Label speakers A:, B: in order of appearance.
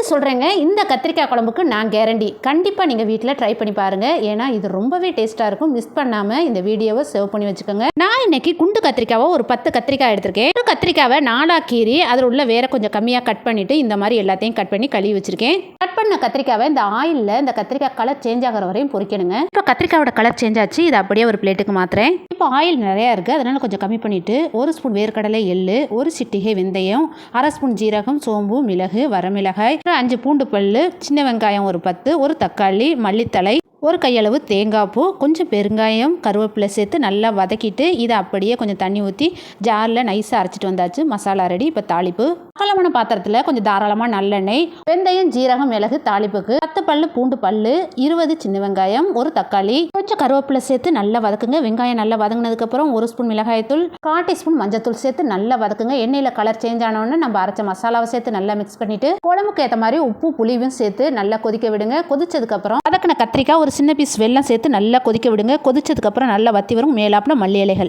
A: அடித்து சொல்கிறேங்க, இந்த கத்திரிக்காய் குழம்புக்கு நான் கேரண்டி. கண்டிப்பாக நீங்கள் வீட்டில் ட்ரை பண்ணி பாருங்கள். ஏன்னா இது ரொம்பவே டேஸ்ட்டாக இருக்கும். மிஸ் பண்ணாமல் இந்த வீடியோவை சேவ் பண்ணி வச்சுக்கோங்க. நான் இன்னைக்கு குண்டு கத்திரிக்காவை ஒரு 10 கத்திரிக்காய் எடுத்திருக்கேன். ஒரு கத்திரிக்காவை 4 கீறி அதில் உள்ள வேற கொஞ்சம் கம்மியாக கட் பண்ணிவிட்டு இந்த மாதிரி எல்லாத்தையும் கட் பண்ணி கழுவி வச்சுருக்கேன். கட் பண்ண கத்திரிக்காவை இந்த ஆயிலில் இந்த கத்திரிக்காய் கலர் சேஞ்ச் ஆகிற வரையும் பொரிக்கணுங்க. இப்போ கத்திரிக்காயோட கலர் சேஞ்ச் ஆச்சு. இதை அப்படியே ஒரு பிளேட்டுக்கு மாற்றுறேன். இப்போ ஆயில் நிறையா இருக்குது, அதனால் கொஞ்சம் கம்மி பண்ணிவிட்டு 1 ஸ்பூன் வேர்க்கடலை, எள்ளு, 1 சிட்டிகை வெந்தயம், 1/2 ஸ்பூன் ஜீரகம், சோம்பு, மிளகு, வரமிளகாய், 5 பூண்டு பல்லு, சின்ன வெங்காயம் ஒரு 10, ஒரு தக்காளி, மல்லித்தழை, ஒரு கையளவு தேங்காய் பூ, கொஞ்சம் பெருங்காயம், கருவேப்பிலை சேர்த்து நல்லா வதக்கிட்டு இதை அப்படியே கொஞ்சம் தண்ணி ஊற்றி ஜாரில் நைஸாக அரைச்சிட்டு வந்தாச்சு. மசாலா ரெடி. இப்போ தாளிப்பு. அகலமான பாத்திரத்தில் கொஞ்சம் தாராளமாக நல்லெண்ணெய், வெந்தயம், ஜீரகம், மிளகு தாளிப்புக்கு, 10 பல்லு பூண்டு பல்லு, 20 சின்ன வெங்காயம், ஒரு தக்காளி, கொஞ்சம் கருவேப்பிலை சேர்த்து நல்லா வதக்குங்க. வெங்காயம் நல்லா வதங்கினதுக்கப்புறம் 1 ஸ்பூன் மிளகாய்த்தூள், 1/4 டீஸ்பூன் மஞ்சத்தூள் சேர்த்து நல்லா வதக்குங்க. எண்ணெயில் கலர் சேஞ்ச் ஆனோன்னு நம்ம அரைச்ச மசாலாவை சேர்த்து நல்லா மிக்ஸ் பண்ணிவிட்டு குழம்புக்கு ஏற்ற மாதிரி உப்பு புளியும் சேர்த்து நல்லா கொதிக்க விடுங்க. கொதிச்சதுக்கப்புறம் வதக்கின கத்திரிக்காய், ஒரு சின்ன பீஸ் வெல்லம் சேர்த்து நல்லா கொதிக்க விடுங்க. கொதிச்சதுக்கப்புறம் நல்லா வத்தி வரும். மேலாப்பில் மல்லி இலைகள்.